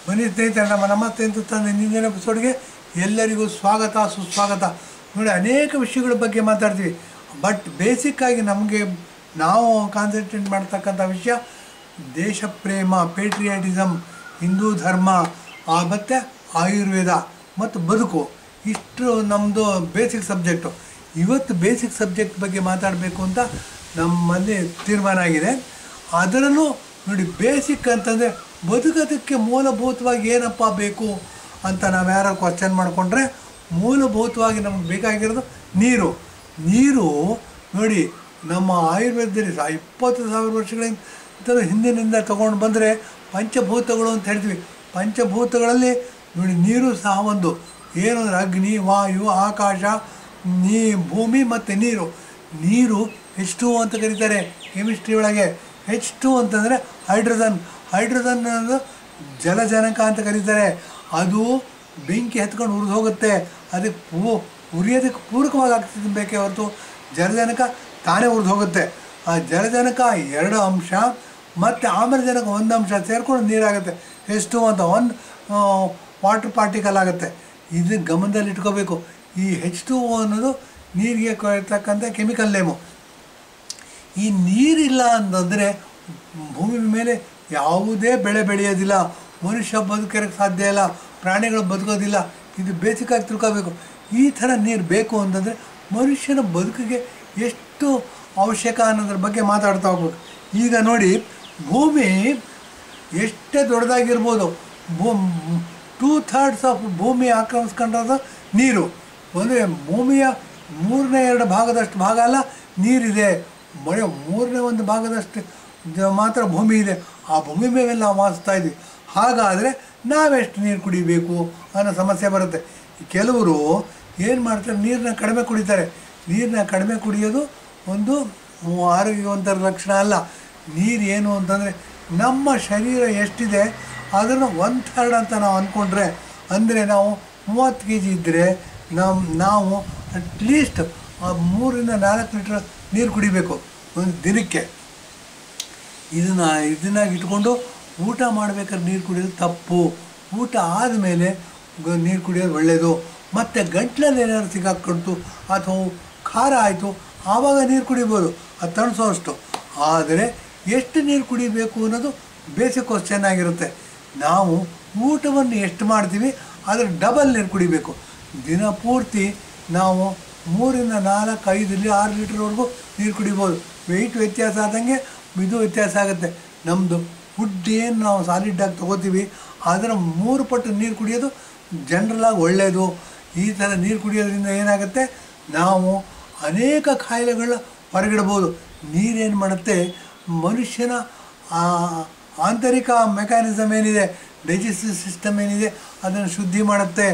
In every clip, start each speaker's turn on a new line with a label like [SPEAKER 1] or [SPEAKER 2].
[SPEAKER 1] ಬನ್ನಿ ಸ್ನೇಹಿತರೆ, ನಮ್ಮ ನಮಸ್ತೆ ಅಂತ ಹಿಂದಿನ ಎಪಿಸೋಡ್ಗೆ ಎಲ್ಲರಿಗೂ ಸ್ವಾಗತ ಸುಸ್ವಾಗತ. ನೋಡಿ, ಅನೇಕ ವಿಷಯಗಳ ಬಗ್ಗೆ ಮಾತಾಡ್ತೀವಿ. ಬಟ್ ಬೇಸಿಕ್ಕಾಗಿ ನಾವು ಕಾನ್ಸಂಟ್ರೇಟ್ ಮಾಡ್ತಕ್ಕಂಥ ವಿಷಯ ದೇಶ ಪ್ರೇಮ, ಪೇಟ್ರಿಯಾಟಿಸಮ್, ಹಿಂದೂ ಧರ್ಮ, ಮತ್ತು ಆಯುರ್ವೇದ ಮತ್ತು ಬದುಕು. ಇಷ್ಟು ನಮ್ಮದು ಬೇಸಿಕ್ ಸಬ್ಜೆಕ್ಟು. ಇವತ್ತು ಬೇಸಿಕ್ ಸಬ್ಜೆಕ್ಟ್ ಬಗ್ಗೆ ಮಾತಾಡಬೇಕು ಅಂತ ನಮ್ಮಲ್ಲಿ ತೀರ್ಮಾನ ಆಗಿದೆ. ಅದರಲ್ಲೂ ನೋಡಿ, ಬೇಸಿಕ್ ಅಂತಂದರೆ ಬದುಕೋದಕ್ಕೆ ಮೂಲಭೂತವಾಗಿ ಏನಪ್ಪ ಬೇಕು ಅಂತ ನಾವು ಯಾರು ಕ್ವಶನ್ ಮಾಡಿಕೊಂಡ್ರೆ, ಮೂಲಭೂತವಾಗಿ ನಮ್ಗೆ ಬೇಕಾಗಿರೋದು ನೀರು. ನೋಡಿ, ನಮ್ಮ ಆಯುರ್ವೇದದಲ್ಲಿ 20,000 ವರ್ಷಗಳಿಂದ ಹಿಂದಿನಿಂದ ತೊಗೊಂಡು ಬಂದರೆ ಪಂಚಭೂತಗಳು ಅಂತ ಹೇಳ್ತೀವಿ. ಪಂಚಭೂತಗಳಲ್ಲಿ ನೋಡಿ, ನೀರು ಸಹ ಒಂದು. ಏನು ಅಂದರೆ ಅಗ್ನಿ, ವಾಯು, ಆಕಾಶ, ಭೂಮಿ ಮತ್ತು ನೀರು H2 ಅಂತ ಕರೀತಾರೆ ಕೆಮಿಸ್ಟ್ರಿ ಒಳಗೆ. H2 ಅಂತಂದರೆ ಹೈಡ್ರೋಜನ್ ಅನ್ನೋದು ಜಲಜನಕ ಅಂತ ಕರೀತಾರೆ. ಅದು ಬೆಂಕಿ ಹತ್ಕೊಂಡು ಉರಿದು ಹೋಗುತ್ತೆ. ಅದಕ್ಕೆ ಉರಿಯೋದಕ್ಕೆ ಪೂರಕವಾಗಿ ಆಗ್ತದೆ ಬೇಕೇ ಹೊರತು ಜಲಜನಕ ತಾನೇ ಉರಿದು ಹೋಗುತ್ತೆ. ಆ ಜಲಜನಕ 2 ಅಂಶ ಮತ್ತು ಆಮ್ಲಜನಕ 1 ಅಂಶ ಸೇರಿಕೊಂಡು ನೀರಾಗುತ್ತೆ. H2 ಅಂತ 1 ವಾಟರ್ ಪಾರ್ಟಿಕಲ್ ಆಗುತ್ತೆ. ಇದು ಗಮನದಲ್ಲಿ ಇಟ್ಕೋಬೇಕು. ಈ H2O ಅನ್ನೋದು ನೀರಿಗೆ ಇರ್ತಕ್ಕಂಥ ಕೆಮಿಕಲ್ ನೇಮು. ಈ ನೀರಿಲ್ಲ ಅಂತಂದರೆ ಭೂಮಿ ಮೇಲೆ ಯಾವುದೇ ಬೆಳೆ ಬೆಳೆಯೋದಿಲ್ಲ, ಮನುಷ್ಯ ಬದುಕೋಕ್ಕೆ ಸಾಧ್ಯ ಇಲ್ಲ, ಪ್ರಾಣಿಗಳು ಬದುಕೋದಿಲ್ಲ. ಇದು ಬೇಸಿಕ್ಕಾಗಿ ತಿಳ್ಕೋಬೇಕು. ಈ ಥರ ನೀರು ಬೇಕು ಅಂತಂದರೆ ಮನುಷ್ಯನ ಬದುಕಿಗೆ ಎಷ್ಟು ಅವಶ್ಯಕ ಅನ್ನೋದ್ರ ಬಗ್ಗೆ ಮಾತಾಡ್ತಾ ಹೋಗ್ಬೇಕು. ಈಗ ನೋಡಿ, ಭೂಮಿ ಎಷ್ಟೇ ದೊಡ್ಡದಾಗಿರ್ಬೋದು, 2/3 ಆಫ್ ಭೂಮಿ ಆಕ್ರಮಿಸ್ಕೊಂಡಿರೋದು ನೀರು. ಅಂದರೆ ಭೂಮಿಯ 3/2 ಭಾಗದಷ್ಟು ಭಾಗ ಅಲ್ಲ ನೀರಿದೆ. 3/1 ಭಾಗದಷ್ಟು ಮಾತ್ರ ಭೂಮಿ ಇದೆ. ಆ ಭೂಮಿ ಮೇಲೆ ನಾವು ವಾಸಿಸ್ತಾ ಇದ್ವಿ. ಹಾಗಾದರೆ ನಾವೆಷ್ಟು ನೀರು ಕುಡಿಬೇಕು ಅನ್ನೋ ಸಮಸ್ಯೆ ಬರುತ್ತೆ. ಕೆಲವರು ಏನು ಮಾಡ್ತಾರೆ, ನೀರನ್ನ ಕಡಿಮೆ ಕುಡಿತಾರೆ. ನೀರನ್ನ ಕಡಿಮೆ ಕುಡಿಯೋದು ಒಂದು ಆರೋಗ್ಯವಂತರ ಲಕ್ಷಣ ಅಲ್ಲ. ನೀರು ಏನು ಅಂತಂದರೆ, ನಮ್ಮ ಶರೀರ ಎಷ್ಟಿದೆ ಅದನ್ನು 1/3 ಅಂತ ನಾವು ಅಂದ್ಕೊಂಡ್ರೆ, ಅಂದರೆ ನಾವು 30 kg ಇದ್ದರೆ ನಾವು ಅಟ್ಲೀಸ್ಟ್ 3 ರಿಂದ 4 ಲೀಟ್ರ್ ನೀರು ಕುಡಿಬೇಕು ಒಂದು ದಿನಕ್ಕೆ. ಇದನ್ನಾಗಿ ಇಟ್ಕೊಂಡು ಊಟ ಮಾಡಬೇಕಾದ್ರೆ ನೀರು ಕುಡಿಯೋದು ತಪ್ಪು. ಊಟ ಆದಮೇಲೆ ನೀರು ಕುಡಿಯೋದು ಒಳ್ಳೆಯದು. ಮತ್ತು ಗಂಟ್ಲಲ್ಲಿ ಏನಾದ್ರು ಸಿಗಾಕ್ಕೊಳ್ತು ಅಥವಾ ಖಾರ ಆಯಿತು, ಆವಾಗ ನೀರು ಕುಡಿಬೋದು, ಅದು ತಣಿಸೋಷ್ಟು. ಆದರೆ ಎಷ್ಟು ನೀರು ಕುಡಿಬೇಕು ಅನ್ನೋದು ಬೇಸಿಕ್ ಕ್ವಶ್ಚನ್ ಆಗಿರುತ್ತೆ. ನಾವು ಊಟವನ್ನು ಎಷ್ಟು ಮಾಡ್ತೀವಿ ಅದರ ಡಬಲ್ ನೀರು ಕುಡಿಬೇಕು. ದಿನ ಪೂರ್ತಿ ನಾವು 3 ರಿಂದ 4, 5, 6 ಲೀಟ್ರ್ವರೆಗೂ ನೀರು ಕುಡಿಬೋದು. ವೆಯ್ಟ್ ವ್ಯತ್ಯಾಸ ಆದಂಗೆ ಇದು ವ್ಯತ್ಯಾಸ ಆಗುತ್ತೆ. ನಮ್ಮದು ಫುಡ್ ಏನು ನಾವು ಸಾಲಿಡ್ಡಾಗಿ ತೊಗೋತೀವಿ ಅದರ 3 ಪಟ್ಟು ನೀರು ಕುಡಿಯೋದು ಜನರಲಾಗಿ ಒಳ್ಳೆಯದು. ಈ ಥರ ನೀರು ಕುಡಿಯೋದ್ರಿಂದ ಏನಾಗುತ್ತೆ, ನಾವು ಅನೇಕ ಕಾಯಿಲೆಗಳನ್ನ ಹೊರಗಿಡ್ಬೋದು. ನೀರೇನು ಮಾಡುತ್ತೆ, ಮನುಷ್ಯನ ಆಂತರಿಕ ಮೆಕ್ಯಾನಿಸಮ್ ಏನಿದೆ, ಡೈಜೆಸ್ಟಿವ್ ಸಿಸ್ಟಮ್ ಏನಿದೆ, ಅದನ್ನು ಶುದ್ಧಿ ಮಾಡುತ್ತೆ.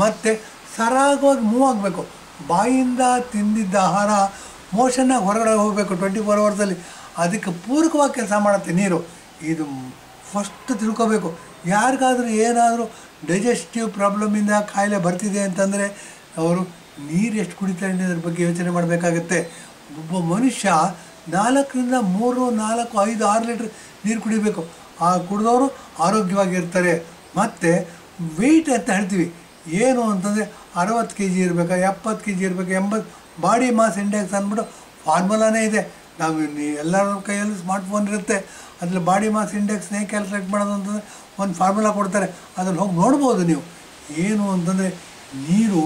[SPEAKER 1] ಮತ್ತು ಸರಾಗವಾಗಿ ಮೂವ್ ಆಗಬೇಕು. ಬಾಯಿಂದ ತಿಂದಿದ್ದ ಆಹಾರ ಮೋಷನ್ನಾಗಿ ಹೊರಗಡೆ ಹೋಗಬೇಕು 24 ಅವರ್ಸಲ್ಲಿ. ಅದಕ್ಕೆ ಪೂರಕವಾಗಿ ಕೆಲಸ ಮಾಡುತ್ತೆ ನೀರು. ಇದು ಫಸ್ಟ್ ತಿಳ್ಕೋಬೇಕು. ಯಾರಿಗಾದರೂ ಏನಾದರೂ ಡೈಜೆಸ್ಟಿವ್ ಪ್ರಾಬ್ಲಮಿಂದ ಕಾಯಿಲೆ ಬರ್ತಿದೆ ಅಂತಂದರೆ ಅವರು ನೀರು ಎಷ್ಟು ಕುಡಿತಾರೆ ಅನ್ನೋದ್ರ ಬಗ್ಗೆ ಯೋಚನೆ ಮಾಡಬೇಕಾಗತ್ತೆ. ಒಬ್ಬ ಮನುಷ್ಯ 4 ರಿಂದ 3, 4, 5, 6 ಲೀಟ್ರ್ ನೀರು ಕುಡಿಬೇಕು. ಆ ಕುಡಿದವರು ಆರೋಗ್ಯವಾಗಿರ್ತಾರೆ. ಮತ್ತು ವೆಯ್ಟ್ ಅಂತ ಹೇಳ್ತೀವಿ. ಏನು ಅಂತಂದರೆ 60 kg ಇರಬೇಕಾ, 70 kg ಇರಬೇಕು, 80 ಬಾಡಿ ಮಾಸ್ ಇಂಡೆಕ್ಸ್ ಅಂದ್ಬಿಟ್ಟು ಫಾರ್ಮುಲಾನೇ ಇದೆ. ನಾವು ಎಲ್ಲರ ಕೈಯಲ್ಲೂ ಸ್ಮಾರ್ಟ್ಫೋನ್ ಇರುತ್ತೆ. ಅದರಲ್ಲಿ ಬಾಡಿ ಮಾಸ್ ಇಂಡೆಕ್ಸ್ನೇ ಕ್ಯಾಲ್ಕುಲೇಟ್ ಮಾಡೋದು ಅಂತಂದರೆ ಒಂದು ಫಾರ್ಮುಲಾ ಕೊಡ್ತಾರೆ, ಅದ್ರಲ್ಲಿ ಹೋಗಿ ನೋಡ್ಬೋದು ನೀವು. ಏನು ಅಂತಂದರೆ ನೀರು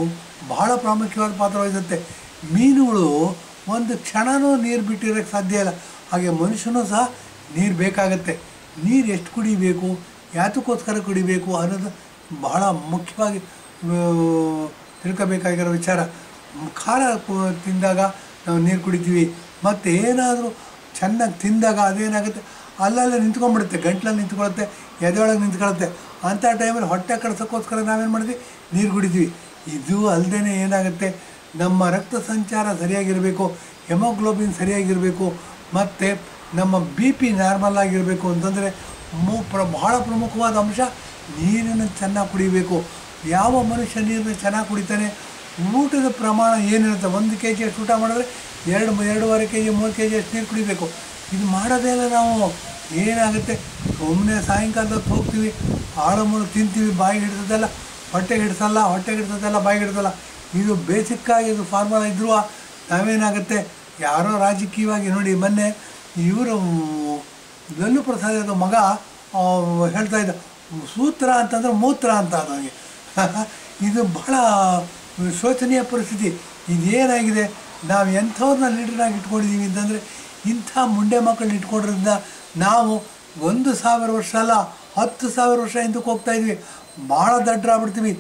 [SPEAKER 1] ಬಹಳ ಪ್ರಾಮುಖ್ಯವಾದ ಪಾತ್ರ ವಹಿಸುತ್ತೆ. ಮೀನುಗಳು ಒಂದು ಕ್ಷಣವೂ ನೀರು ಬಿಟ್ಟಿರೋಕ್ಕೆ ಸಾಧ್ಯ ಇಲ್ಲ. ಹಾಗೆ ಮನುಷ್ಯನೂ ಸಹ ನೀರು ಬೇಕಾಗತ್ತೆ. ನೀರು ಎಷ್ಟು ಕುಡಿಬೇಕು, ಯಾತಕ್ಕೋಸ್ಕರ ಕುಡಿಬೇಕು ಅನ್ನೋದು ಬಹಳ ಮುಖ್ಯವಾಗಿ ತಿಳ್ಕೋಬೇಕಾಗಿರೋ ವಿಚಾರ. ಖಾರ ತಿಂದಾಗ ನಾವು ನೀರು ಕುಡಿತೀವಿ. ಮತ್ತು ಏನಾದರೂ ಚೆನ್ನಾಗಿ ತಿಂದಾಗ ಅದೇನಾಗುತ್ತೆ, ಅಲ್ಲಲ್ಲೇ ನಿಂತ್ಕೊಂಡ್ಬಿಡುತ್ತೆ, ಗಂಟ್ಲಲ್ಲಿ ನಿಂತ್ಕೊಳ್ಳುತ್ತೆ, ಎದೆಯೊಳಗೆ ನಿಂತ್ಕೊಳ್ಳುತ್ತೆ. ಅಂಥ ಟೈಮಲ್ಲಿ ಹೊಟ್ಟೆ ಕಡ್ಸೋಕ್ಕೋಸ್ಕರ ನಾವೇನು ಮಾಡ್ತೀವಿ, ನೀರು ಕುಡಿತೀವಿ. ಇದು ಅಲ್ಲದೆ ಏನಾಗುತ್ತೆ, ನಮ್ಮ ರಕ್ತ ಸಂಚಾರ ಸರಿಯಾಗಿರಬೇಕು, ಹೆಮೋಗ್ಲೋಬಿನ್ ಸರಿಯಾಗಿರಬೇಕು, ಮತ್ತು ನಮ್ಮ BP ನಾರ್ಮಲ್ ಆಗಿರಬೇಕು ಅಂತಂದರೆ ಬಹಳ ಪ್ರಮುಖವಾದ ಅಂಶ ನೀರನ್ನು ಚೆನ್ನಾಗಿ ಕುಡಿಬೇಕು. ಯಾವ ಮನುಷ್ಯ ನೀರನ್ನು ಚೆನ್ನಾಗಿ ಕುಡಿತಾನೆ, ಊಟದ ಪ್ರಮಾಣ ಏನಿರುತ್ತೆ, 1 kg ಅಷ್ಟು ಊಟ ಮಾಡಿದ್ರೆ 2, 2.5 kg, 3 kg ಅಷ್ಟು ನೀರು ಕುಡಿಬೇಕು. ಇದು ಮಾಡೋದೇ ಇಲ್ಲ ನಾವು. ಏನಾಗುತ್ತೆ, ಸುಮ್ಮನೆ ಸಾಯಂಕಾಲದಲ್ಲಿ ಹೋಗ್ತೀವಿ, ಆಳಮೂಲ ತಿಂತೀವಿ, ಬಾಯಿಗೆ ಹಿಡಿಸೋದೆಲ್ಲ ಹೊಟ್ಟೆಗೆ ಹಿಡಿಸಲ್ಲ, ಹೊಟ್ಟೆಗೆ ಹಿಡಿಸೋದೆಲ್ಲ ಬಾಯಿಗೆ ಹಿಡಿಸಲ್ಲ. ಇದು ಬೇಸಿಕ್ಕಾಗಿ ಇದು ಫಾರ್ಮುಲಾ ಇದ್ರೂ ನಾವೇನಾಗುತ್ತೆ, ಯಾರೋ ರಾಜಕೀಯವಾಗಿ ನೋಡಿ ಮೊನ್ನೆ ಇವರು ಲಲ್ಲು ಪ್ರಸಾದ್ ಮಗ ಹೇಳ್ತಾ ಇದ್ದ, ಸೂತ್ರ ಅಂತಂದ್ರೆ ಮೂತ್ರ ಅಂತ ನನಗೆ. ಇದು ಬಹಳ ಶೋಚನೀಯ ಪರಿಸ್ಥಿತಿ. ಇದೇನಾಗಿದೆ, ನಾವು ಎಂಥವ್ರನ್ನ ಲೀಡ್ರಾಗಿ ಇಟ್ಕೊಂಡಿದ್ದೀವಿ ಅಂತಂದರೆ ಇಂಥ ಮುಂಡೆ ಮಕ್ಕಳನ್ನ ಇಟ್ಕೊಂಡಿರೋದ್ರಿಂದ ನಾವು 1,000 ವರ್ಷ ಅಲ್ಲ 10,000 ವರ್ಷ ಹಿಂದಕ್ಕೆ ಹೋಗ್ತಾಯಿದ್ವಿ. ಭಾಳ ದಡ್ಡರಾಗ್ಬಿಡ್ತೀವಿ,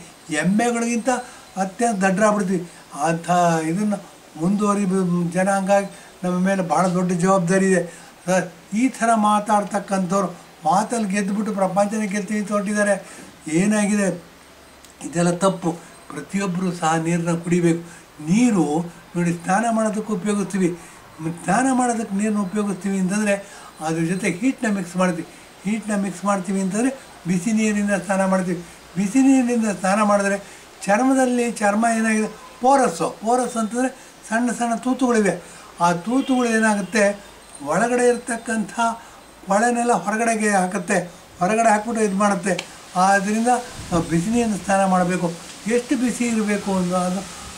[SPEAKER 1] ಎಮ್ಮೆಗಳಿಗಿಂತ ಅತ್ಯಂತ ದಡ್ಡರಾಗ್ಬಿಡ್ತೀವಿ. ಅಂಥ ಇದನ್ನು ಮುಂದುವರಿ ಜನಾಂಗ ನಮ್ಮ ಮೇಲೆ ಭಾಳ ದೊಡ್ಡ ಜವಾಬ್ದಾರಿ ಇದೆ. ಈ ಥರ ಮಾತಾಡ್ತಕ್ಕಂಥವ್ರು ಮಾತಲ್ಲಿ ಗೆದ್ದುಬಿಟ್ಟು ಪ್ರಪಂಚನ ಗೆಲ್ತೀವಿ ಅಂತ ಹೊರಟಿದ್ದಾರೆ. ಏನಾಗಿದೆ, ಇದೆಲ್ಲ ತಪ್ಪು. ಪ್ರತಿಯೊಬ್ಬರು ಸಹ ನೀರನ್ನ ಕುಡಿಬೇಕು. ನೀರು ನೋಡಿ, ಸ್ನಾನ ಮಾಡೋದಕ್ಕೆ ಉಪಯೋಗಿಸ್ತೀವಿ. ಸ್ನಾನ ಮಾಡೋದಕ್ಕೆ ನೀರನ್ನ ಉಪಯೋಗಿಸ್ತೀವಿ ಅಂತಂದರೆ ಅದ್ರ ಜೊತೆ ಹೀಟನ್ನ ಮಿಕ್ಸ್ ಮಾಡ್ತೀವಿ ಅಂತಂದರೆ ಬಿಸಿ ನೀರಿನಿಂದ ಸ್ನಾನ ಮಾಡ್ತೀವಿ. ಬಿಸಿ ನೀರಿನಿಂದ ಸ್ನಾನ ಮಾಡಿದ್ರೆ ಚರ್ಮ ಏನಾಗಿದೆ, ಪೋರಸ್ ಅಂತಂದರೆ ಸಣ್ಣ ಸಣ್ಣ ತೂತುಗಳಿವೆ. ಆ ತೂತುಗಳು ಏನಾಗುತ್ತೆ, ಒಳಗಡೆ ಇರ್ತಕ್ಕಂಥ ಹೊಳೆನೆಲ್ಲ ಹೊರಗಡೆಗೆ ಹೊರಗಡೆ ಹಾಕ್ಬಿಟ್ಟು ಇದು ಮಾಡುತ್ತೆ. ಆದ್ದರಿಂದ ನಾವು ಬಿಸಿ ನೀರಿನ ಸ್ನಾನ ಮಾಡಬೇಕು. ಎಷ್ಟು ಬಿಸಿ ಇರಬೇಕು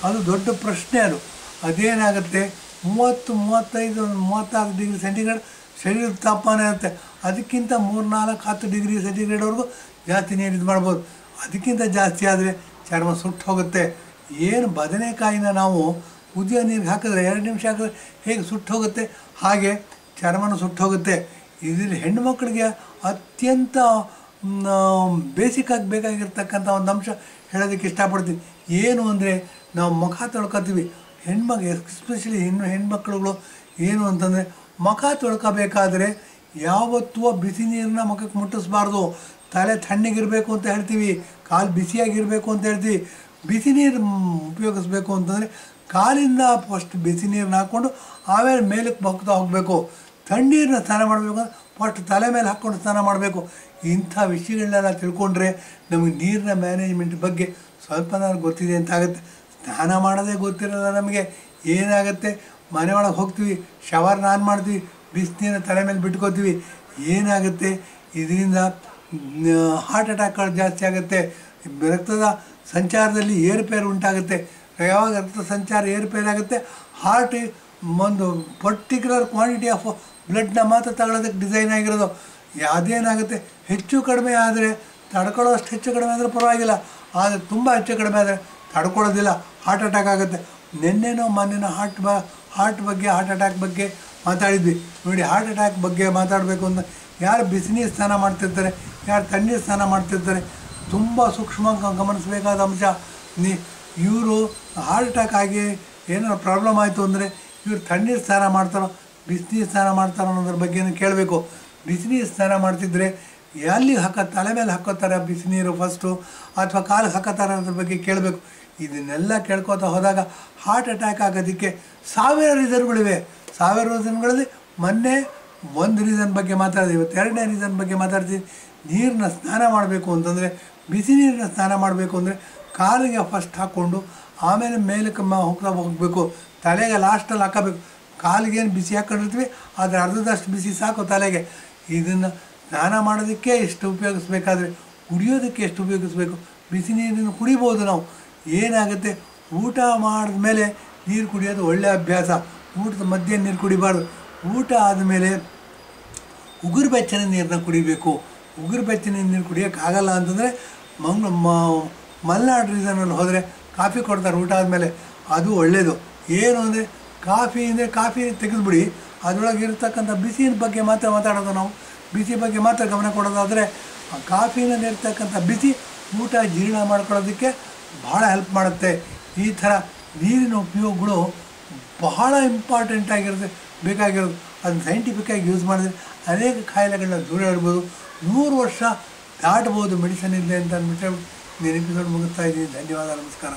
[SPEAKER 1] ಅದು ದೊಡ್ಡ ಪ್ರಶ್ನೆ. ಅದೇನಾಗುತ್ತೆ, 30, 35, 36 ಡಿಗ್ರಿ ಸೆಂಟಿಗ್ರೇಡ್ ಶರೀರದ ತಾಪಮಾನ ಇರುತ್ತೆ. ಅದಕ್ಕಿಂತ 3, 4, 10 ಡಿಗ್ರಿ ಸೆಂಟಿಗ್ರೇಡ್ವರೆಗೂ ಜಾಸ್ತಿ ನೀರು ಇದು ಮಾಡ್ಬೋದು. ಅದಕ್ಕಿಂತ ಜಾಸ್ತಿ ಆದರೆ ಚರ್ಮ ಸುಟ್ಟು ಹೋಗುತ್ತೆ. ಏನು ಬದನೆಕಾಯಿನ ನಾವು ಕುದಿಯೋ ನೀರಿಗೆ ಹಾಕಿದ್ರೆ 2 ನಿಮಿಷ ಹಾಕಿದ್ರೆ ಹೇಗೆ ಸುಟ್ಟು ಹೋಗುತ್ತೆ, ಹಾಗೆ ಚರ್ಮನೂ ಸುಟ್ಟು ಹೋಗುತ್ತೆ. ಇದರಲ್ಲಿ ಹೆಣ್ಣುಮಕ್ಕಳಿಗೆ ಅತ್ಯಂತ ಬೇಸಿಕ್ಕಾಗಿ ಬೇಕಾಗಿರ್ತಕ್ಕಂಥ ಒಂದು ಅಂಶ ಹೇಳೋದಕ್ಕೆ ಇಷ್ಟಪಡ್ತೀನಿ. ಏನು ಅಂದರೆ, ನಾವು ಮುಖ ತೊಳ್ಕೊತೀವಿ. ಎಸ್ಪೆಷಲಿ ಹೆಣ್ಮಕ್ಳುಗಳು ಏನು ಅಂತಂದರೆ, ಮುಖ ತೊಳ್ಕೊಬೇಕಾದ್ರೆ ಯಾವತ್ತೂ ಬಿಸಿ ನೀರನ್ನ ಮುಖಕ್ಕೆ ಮುಟ್ಟಿಸ್ಬಾರ್ದು. ತಲೆ ತಣ್ಣಗಿರಬೇಕು ಅಂತ ಹೇಳ್ತೀವಿ, ಕಾಲು ಬಿಸಿಯಾಗಿರಬೇಕು ಅಂತ ಹೇಳ್ತೀವಿ. ಬಿಸಿ ನೀರು ಉಪಯೋಗಿಸ್ಬೇಕು ಅಂತಂದರೆ ಕಾಲಿಂದ ಫಸ್ಟ್ ಬಿಸಿ ನೀರನ್ನ ಹಾಕ್ಕೊಂಡು ಆಮೇಲೆ ಮೇಲಕ್ಕೆ ಹೋಗ್ತಾ ಹೋಗಬೇಕು. ತಣ್ಣೀರನ್ನ ಸ್ನಾನ ಮಾಡಬೇಕು, ಫಸ್ಟ್ ತಲೆ ಮೇಲೆ ಹಾಕ್ಕೊಂಡು ಸ್ನಾನ ಮಾಡಬೇಕು. ಇಂಥ ವಿಷಯಗಳನ್ನೆಲ್ಲ ತಿಳ್ಕೊಂಡ್ರೆ ನಮಗೆ ನೀರಿನ ಮ್ಯಾನೇಜ್ಮೆಂಟ್ ಬಗ್ಗೆ ಸ್ವಲ್ಪನಾದ್ರು ಗೊತ್ತಿದೆ ಅಂತ ಆಗುತ್ತೆ. ಸ್ನಾನ ಮಾಡೋದೇ ಗೊತ್ತಿರೋಲ್ಲ ನಮಗೆ. ಏನಾಗುತ್ತೆ, ಮನೆ ಒಳಗೆ ಹೋಗ್ತೀವಿ, ಶವರ್ನ ಆನ್ ಮಾಡ್ತೀವಿ, ಬಿಸಿನೀರನ್ನ ತಲೆ ಮೇಲೆ ಬಿಟ್ಕೋತೀವಿ. ಏನಾಗುತ್ತೆ, ಇದರಿಂದ ಹಾರ್ಟ್ ಅಟ್ಯಾಕ್ಗಳು ಜಾಸ್ತಿ ಆಗುತ್ತೆ. ರಕ್ತದ ಸಂಚಾರದಲ್ಲಿ ಏರುಪೇರು ಉಂಟಾಗುತ್ತೆ. ಯಾವಾಗ ರಕ್ತ ಸಂಚಾರ ಏರುಪೇರಾಗುತ್ತೆ, ಹಾರ್ಟ್ ಒಂದು ಪರ್ಟಿಕ್ಯುಲರ್ ಕ್ವಾಂಟಿಟಿ ಆಫ್ ಬ್ಲಡ್ನ ಮಾತ್ರ ತಗೊಳ್ಳೋದಕ್ಕೆ ಡಿಸೈನ್ ಆಗಿರೋದು. ಅದೇನಾಗುತ್ತೆ, ಹೆಚ್ಚು ಕಡಿಮೆ ಆದರೆ ತಡ್ಕೊಳ್ಳೋಷ್ಟು ಹೆಚ್ಚು ಕಡಿಮೆ ಆದರೆ ಪರವಾಗಿಲ್ಲ, ಆದರೆ ತುಂಬ ಹೆಚ್ಚು ಕಡಿಮೆ ಆದರೆ ತಡ್ಕೊಳ್ಳೋದಿಲ್ಲ, ಹಾರ್ಟ್ ಅಟ್ಯಾಕ್ ಆಗುತ್ತೆ. ಮೊನ್ನೆನೋ ಹಾರ್ಟ್ ಅಟ್ಯಾಕ್ ಬಗ್ಗೆ ಮಾತಾಡಿದ್ವಿ ನೋಡಿ. ಹಾರ್ಟ್ ಅಟ್ಯಾಕ್ ಬಗ್ಗೆ ಮಾತಾಡಬೇಕು ಅಂತ ಯಾರು ಬಿಸಿನೀರು ಸ್ನಾನ ಮಾಡ್ತಿರ್ತಾರೆ, ಯಾರು ತಣ್ಣೀರು ಸ್ನಾನ ಮಾಡ್ತಿರ್ತಾರೆ, ತುಂಬ ಸೂಕ್ಷ್ಮವಾಗಿ ಗಮನಿಸಬೇಕಾದ ಅಂಶ. ಇವರು ಹಾರ್ಟ್ ಅಟ್ಯಾಕ್ ಆಗಿ ಏನಾದ್ರು ಪ್ರಾಬ್ಲಮ್ ಆಯಿತು ಅಂದರೆ ಇವರು ತಣ್ಣೀರು ಸ್ನಾನ ಮಾಡ್ತಾರೋ ಬಿಸಿನೀರು ಸ್ನಾನ ಮಾಡ್ತಾರೋ ಅನ್ನೋದ್ರ ಬಗ್ಗೆನೂ ಕೇಳಬೇಕು. ಬಿಸಿನೀರು ಸ್ನಾನ ಮಾಡ್ತಿದ್ರೆ ಎಲ್ಲಿಗೆ ತಲೆ ಮೇಲೆ ಹಾಕೋತಾರೆ ಬಿಸಿನೀರು ಫಸ್ಟು, ಅಥವಾ ಕಾಲಿಗೆ ಹಾಕೋತಾರೆ ಅನ್ನೋದ್ರ ಬಗ್ಗೆ ಕೇಳಬೇಕು. ಇದನ್ನೆಲ್ಲ ಕೇಳ್ಕೊತಾ ಹೋದಾಗ ಹಾರ್ಟ್ ಅಟ್ಯಾಕ್ ಆಗೋದಕ್ಕೆ 1000 ರೀಸನ್ಗಳಿವೆ. 1000 ರೀಸನ್ಗಳಲ್ಲಿ ಮೊನ್ನೆ ಒಂದು ರೀಸನ್ ಬಗ್ಗೆ ಮಾತಾಡಿದೆ, ಇವತ್ತು 2ನೇ ರೀಸನ್ ಬಗ್ಗೆ ಮಾತಾಡ್ತೀನಿ. ನೀರನ್ನ ಸ್ನಾನ ಮಾಡಬೇಕು ಅಂತಂದರೆ, ಬಿಸಿ ನೀರನ್ನ ಸ್ನಾನ ಮಾಡಬೇಕು ಅಂದರೆ ಕಾಲಿಗೆ ಫಸ್ಟ್ ಹಾಕ್ಕೊಂಡು ಆಮೇಲೆ ಮೇಲಕ್ಕೆ ಹೋಗಬೇಕು. ತಲೆಗೆ ಲಾಸ್ಟಲ್ಲಿ ಹಾಕೋಬೇಕು. ಕಾಲಿಗೇನು ಬಿಸಿ ಹಾಕ್ಕೊಂಡಿರ್ತೀವಿ ಆದರೆ ಅರ್ಧದಷ್ಟು ಬಿಸಿ ಸಾಕು ತಲೆಗೆ. ಇದನ್ನು ಸ್ನಾನ ಮಾಡೋದಕ್ಕೆ ಎಷ್ಟು ಉಪಯೋಗಿಸ್ಬೇಕಾದ್ರೆ ಕುಡಿಯೋದಕ್ಕೆ ಎಷ್ಟು ಉಪಯೋಗಿಸ್ಬೇಕು. ಬಿಸಿ ನೀರನ್ನು ಕುಡಿಬೋದು ನಾವು. ಏನಾಗುತ್ತೆ, ಊಟ ಮಾಡಿದ ಮೇಲೆ ನೀರು ಕುಡಿಯೋದು ಒಳ್ಳೆಯ ಅಭ್ಯಾಸ. ಊಟದ ಮಧ್ಯೆ ನೀರು ಕುಡಿಬಾರ್ದು. ಊಟ ಆದಮೇಲೆ ಉಗುರು ಬೆಚ್ಚನೆ ನೀರನ್ನ ಕುಡಿಬೇಕು. ಉಗುರು ಬೆಚ್ಚನೆ ನೀರು ಕುಡಿಯೋಕ್ಕಾಗಲ್ಲ ಅಂತಂದರೆ ಮಲೆನಾಡು ರೀಸನಲ್ಲಿ ಹೋದರೆ ಕಾಫಿ ಕೊಡ್ತಾರೆ ಊಟ ಆದಮೇಲೆ, ಅದು ಒಳ್ಳೆಯದು. ಏನು ಅಂದರೆ ಕಾಫಿ ತೆಗೆದುಬಿಡಿ, ಅದರೊಳಗೆ ಇರ್ತಕ್ಕಂಥ ಬಿಸಿನ ಬಗ್ಗೆ ಮಾತ್ರ ಮಾತಾಡೋದು ನಾವು. ಬಿಸಿ ಬಗ್ಗೆ ಮಾತ್ರ ಗಮನ ಕೊಡೋದಾದರೆ ಆ ಕಾಫಿನಲ್ಲಿರ್ತಕ್ಕಂಥ ಬಿಸಿ ಊಟ ಜೀರ್ಣ ಮಾಡ್ಕೊಳ್ಳೋದಕ್ಕೆ ಬಹಳ ಹೆಲ್ಪ್ ಮಾಡುತ್ತೆ. ಈ ಥರ ನೀರಿನ ಉಪಯೋಗಗಳು ಬಹಳ ಇಂಪಾರ್ಟೆಂಟ್ ಬೇಕಾಗಿರೋದು. ಅದನ್ನು ಸೈಂಟಿಫಿಕ್ಕಾಗಿ ಯೂಸ್ ಮಾಡಿದ್ರೆ ಅನೇಕ ಕಾಯಿಲೆಗಳನ್ನ ದೂರ ಇಡ್ಬೋದು. 100 ವರ್ಷ ದಾಟ್ಬೋದು ಮೆಡಿಸನ್ ಇದೆ ಅಂತ ಅಂದ್ಬಿಟ್ಟು ನೀನು ಎಪಿಸೋಡ್ ಮುಗಿಸ್ತಾ ಇದ್ದೀನಿ. ಧನ್ಯವಾದ, ನಮಸ್ಕಾರ.